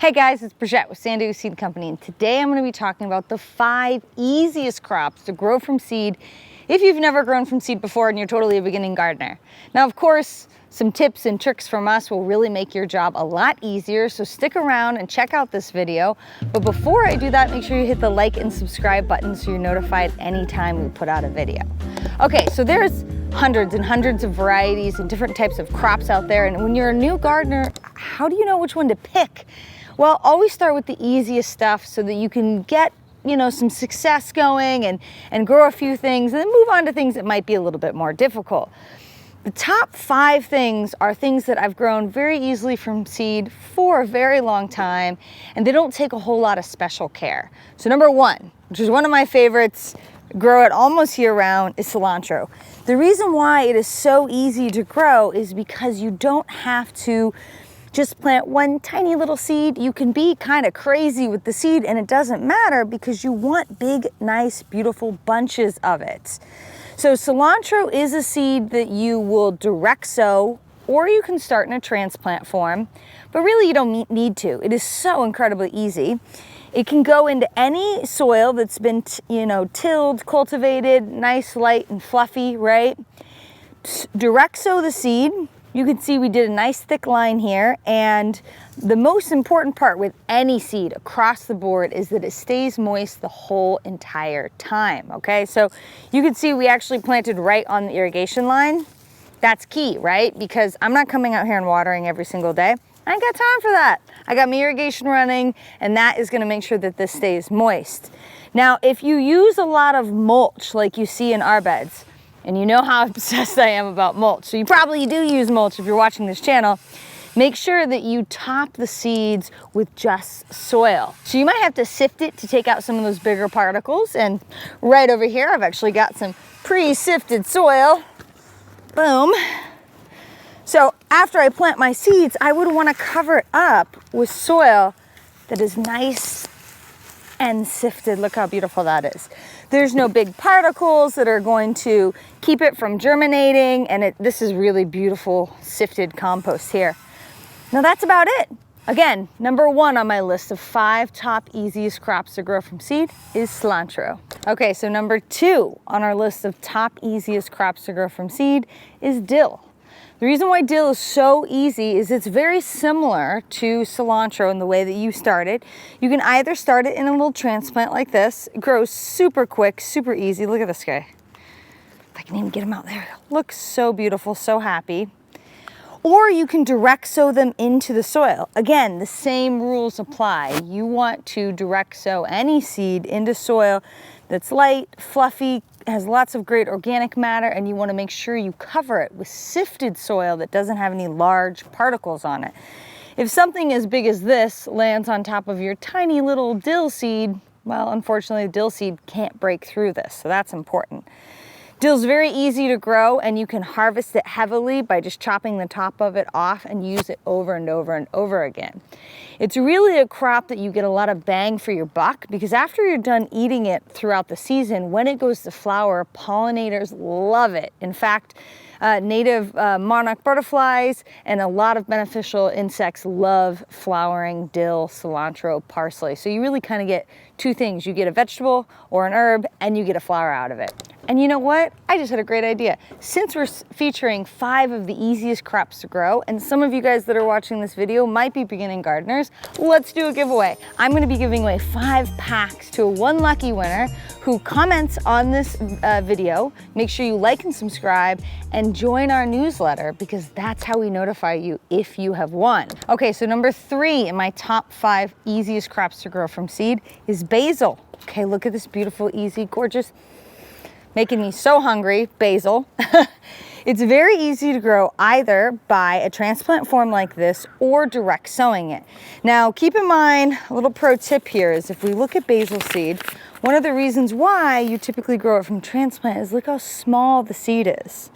Hey guys, it's Brigitte with San Diego Seed Company, and today I'm going to be talking about the 5 easiest crops to grow from seed if you've never grown from seed before and you're totally a beginning gardener. Now, of course, some tips and tricks from us will really make your job a lot easier, so stick around and check out this video. But before I do that, make sure you hit the like and subscribe button so you're notified anytime we put out a video. Okay, so there's hundreds and hundreds of varieties and different types of crops out there, and when you're a new gardener, how do you know which one to pick? Well, always start with the easiest stuff so that you can get, some success going and grow a few things and then move on to things that might be a little bit more difficult. The top 5 things are things that I've grown very easily from seed for a very long time, and they don't take a whole lot of special care. So number 1, which is one of my favorites, grow it almost year round, is cilantro. The reason why it is so easy to grow is because you don't have to just plant one tiny little seed. You can be kind of crazy with the seed and it doesn't matter because you want big, nice, beautiful bunches of it. So cilantro is a seed that you will direct sow, or you can start in a transplant form, but really you don't need to. It is so incredibly easy. It can go into any soil that's been, tilled, cultivated, nice, light, and fluffy, right? Direct sow the seed. You can see we did a nice thick line here, and the most important part with any seed across the board is that it stays moist the whole entire time, okay? So you can see we actually planted right on the irrigation line. That's key, right? Because I'm not coming out here and watering every single day. I ain't got time for that. I got my irrigation running, and that is gonna make sure that this stays moist. Now, if you use a lot of mulch like you see in our beds, and you know how obsessed I am about mulch, so you probably do use mulch if you're watching this channel, make sure that you top the seeds with just soil. So you might have to sift it to take out some of those bigger particles, and right over here I've actually got some pre-sifted soil. Boom. So after I plant my seeds, I would want to cover it up with soil that is nice and sifted. Look how beautiful that is. There's no big particles that are going to keep it from germinating, and this is really beautiful sifted compost here. Now that's about it. Again, number 1 on my list of 5 top easiest crops to grow from seed is cilantro. Okay, so number 2 on our list of top easiest crops to grow from seed is dill. The reason why dill is so easy is it's very similar to cilantro in the way that you start it. You can either start it in a little transplant like this. It grows super quick, super easy. Look at this guy. If I can even get him out there. Looks so beautiful, so happy. Or you can direct sow them into the soil. Again, the same rules apply. You want to direct sow any seed into soil that's light, fluffy, has lots of great organic matter, and you want to make sure you cover it with sifted soil that doesn't have any large particles on it. If something as big as this lands on top of your tiny little dill seed, well, unfortunately, the dill seed can't break through this, so that's important. Dill's very easy to grow, and you can harvest it heavily by just chopping the top of it off and use it over and over and over again. It's really a crop that you get a lot of bang for your buck, because after you're done eating it throughout the season, when it goes to flower, pollinators love it. In fact, native monarch butterflies and a lot of beneficial insects love flowering dill, cilantro, parsley. So you really kind of get 2 things. You get a vegetable or an herb, and you get a flower out of it. And you know what? I just had a great idea. Since we're featuring 5 of the easiest crops to grow, and some of you guys that are watching this video might be beginning gardeners, let's do a giveaway. I'm going to be giving away 5 packs to one lucky winner who comments on this video. Make sure you like and subscribe and join our newsletter, because that's how we notify you if you have won. Okay, so number 3 in my top 5 easiest crops to grow from seed is basil. Okay, look at this beautiful, easy, gorgeous, making me so hungry, basil. It's very easy to grow either by a transplant form like this or direct sowing it. Now, keep in mind, a little pro tip here is if we look at basil seed, one of the reasons why you typically grow it from transplant is look how small the seed is.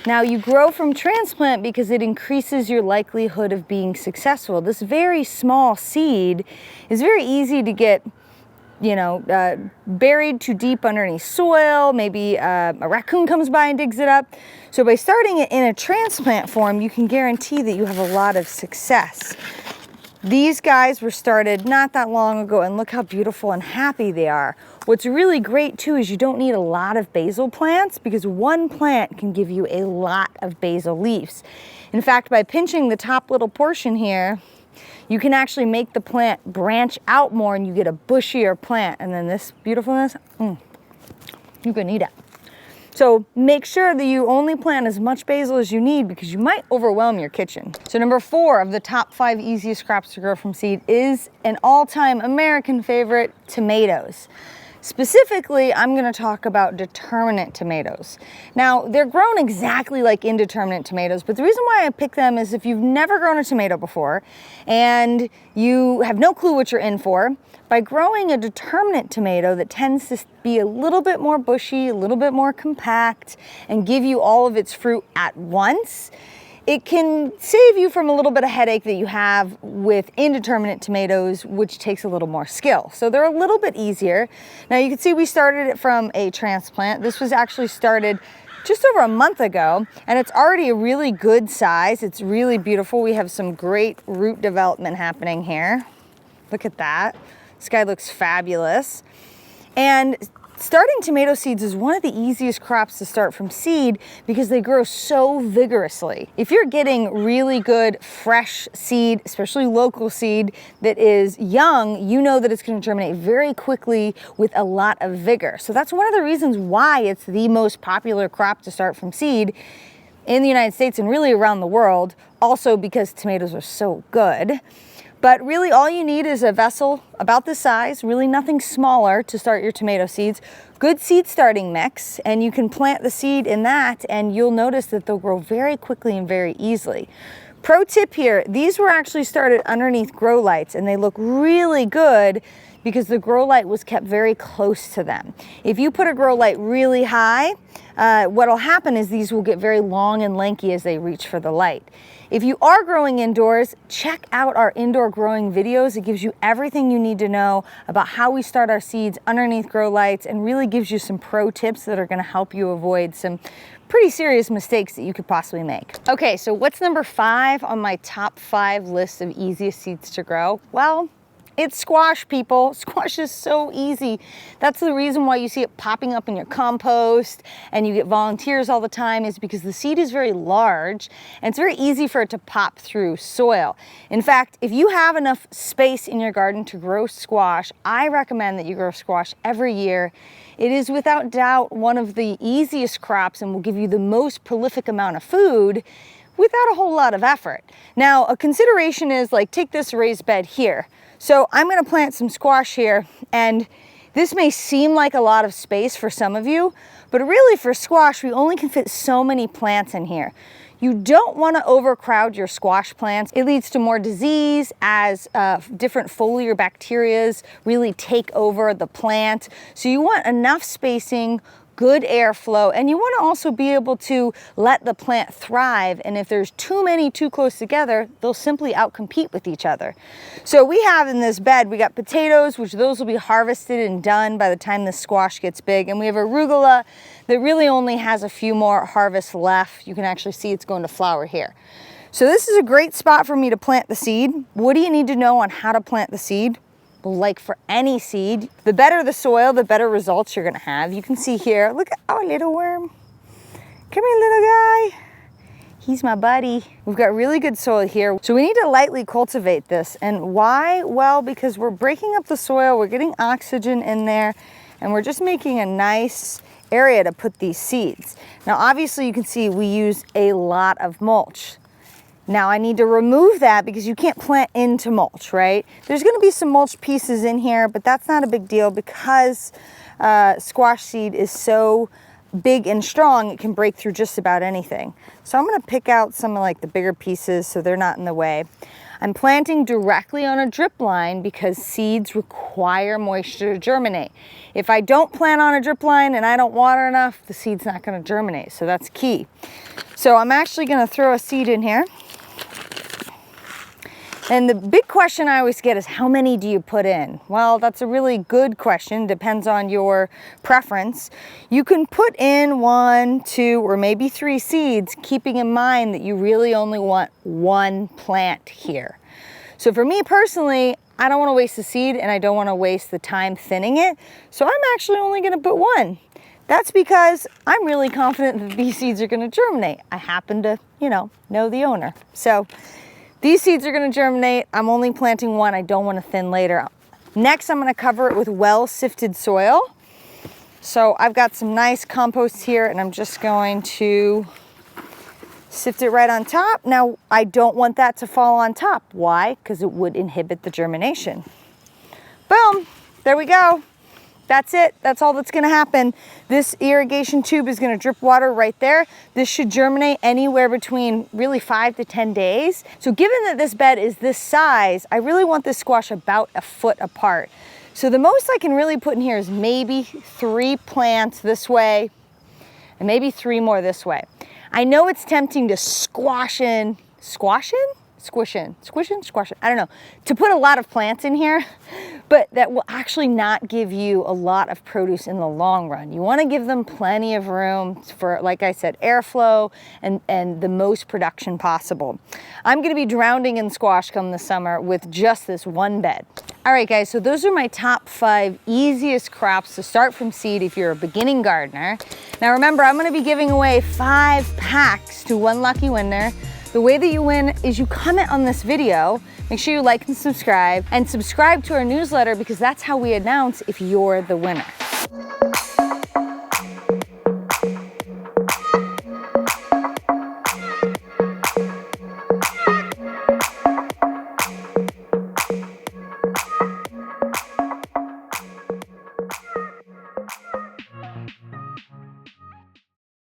Now, you grow from transplant because it increases your likelihood of being successful. This very small seed is very easy to get buried too deep underneath soil. Maybe a raccoon comes by and digs it up. So by starting it in a transplant form, you can guarantee that you have a lot of success. These guys were started not that long ago, and look how beautiful and happy they are. What's really great too is you don't need a lot of basil plants because one plant can give you a lot of basil leaves. In fact, by pinching the top little portion here, you can actually make the plant branch out more and you get a bushier plant. And then this beautifulness, you can eat it. So make sure that you only plant as much basil as you need because you might overwhelm your kitchen. So number 4 of the top 5 easiest crops to grow from seed is an all-time American favorite, tomatoes. Specifically, I'm going to talk about determinate tomatoes. Now, they're grown exactly like indeterminate tomatoes, but the reason why I pick them is if you've never grown a tomato before and you have no clue what you're in for, by growing a determinate tomato that tends to be a little bit more bushy, a little bit more compact, and give you all of its fruit at once, it can save you from a little bit of headache that you have with indeterminate tomatoes, which takes a little more skill. So they're a little bit easier. Now you can see we started it from a transplant. This was actually started just over a month ago, and it's already a really good size. It's really beautiful. We have some great root development happening here. Look at that. This guy looks fabulous. And starting tomato seeds is one of the easiest crops to start from seed because they grow so vigorously. If you're getting really good fresh seed, especially local seed that is young, you know that it's going to germinate very quickly with a lot of vigor. So that's one of the reasons why it's the most popular crop to start from seed in the United States and really around the world, also because tomatoes are so good. But really all you need is a vessel about this size, really nothing smaller to start your tomato seeds. Good seed starting mix, and you can plant the seed in that and you'll notice that they'll grow very quickly and very easily. Pro tip here, these were actually started underneath grow lights and they look really good because the grow light was kept very close to them. If you put a grow light really high, what'll happen is these will get very long and lanky as they reach for the light. If you are growing indoors, check out our indoor growing videos. It gives you everything you need to know about how we start our seeds underneath grow lights and really gives you some pro tips that are going to help you avoid some pretty serious mistakes that you could possibly make. Okay, so what's number 5 on my top 5 list of easiest seeds to grow? Well, it's squash, people. Squash is so easy. That's the reason why you see it popping up in your compost and you get volunteers all the time, is because the seed is very large and it's very easy for it to pop through soil. In fact, if you have enough space in your garden to grow squash, I recommend that you grow squash every year. It is without doubt one of the easiest crops and will give you the most prolific amount of food without a whole lot of effort. Now, a consideration is like, take this raised bed here. So I'm going to plant some squash here, and this may seem like a lot of space for some of you, but really for squash, we only can fit so many plants in here. You don't want to overcrowd your squash plants. It leads to more disease as different foliar bacterias really take over the plant. So you want enough spacing, good airflow, and you want to also be able to let the plant thrive. And if there's too many too close together, they'll simply outcompete with each other. So we have in this bed, we got potatoes, which those will be harvested and done by the time the squash gets big. And we have arugula that really only has a few more harvests left. You can actually see it's going to flower here. So this is a great spot for me to plant the seed. What do you need to know on how to plant the seed? Like for any seed, the better the soil, the better results you're gonna have. You can see here, look at our little worm. Come here, little guy. He's my buddy. We've got really good soil here. So we need to lightly cultivate this. And why? Well, because we're breaking up the soil, we're getting oxygen in there, and we're just making a nice area to put these seeds. Now, obviously you can see we use a lot of mulch. Now I need to remove that because you can't plant into mulch, right? There's gonna be some mulch pieces in here, but that's not a big deal because squash seed is so big and strong, it can break through just about anything. So I'm gonna pick out some of like the bigger pieces so they're not in the way. I'm planting directly on a drip line because seeds require moisture to germinate. If I don't plant on a drip line and I don't water enough, the seed's not gonna germinate, so that's key. So I'm actually gonna throw a seed in here. And the big question I always get is, how many do you put in? Well, that's a really good question. Depends on your preference. You can put in 1, 2, or maybe 3 seeds, keeping in mind that you really only want 1 plant here. So for me personally, I don't want to waste the seed and I don't want to waste the time thinning it. So I'm actually only going to put one. That's because I'm really confident that these seeds are going to germinate. I happen to, know the owner. So these seeds are going to germinate. I'm only planting one. I don't want to thin later. Next, I'm going to cover it with well-sifted soil. So I've got some nice compost here and I'm just going to sift it right on top. Now, I don't want that to fall on top. Why? Because it would inhibit the germination. Boom, there we go. That's it, that's all that's gonna happen. This irrigation tube is gonna drip water right there. This should germinate anywhere between really 5 to 10 days. So given that this bed is this size, I really want this squash about a foot apart. So the most I can really put in here is maybe 3 plants this way and maybe 3 more this way. I know it's tempting to squish in, I don't know, to put a lot of plants in here, but that will actually not give you a lot of produce in the long run. You want to give them plenty of room for, like I said, airflow and the most production possible. I'm going to be drowning in squash come the summer with just this one bed. All right, guys, so those are my top 5 easiest crops to start from seed if you're a beginning gardener. Now remember, I'm going to be giving away 5 packs to one lucky winner. The way that you win is you comment on this video, make sure you like and subscribe to our newsletter because that's how we announce if you're the winner.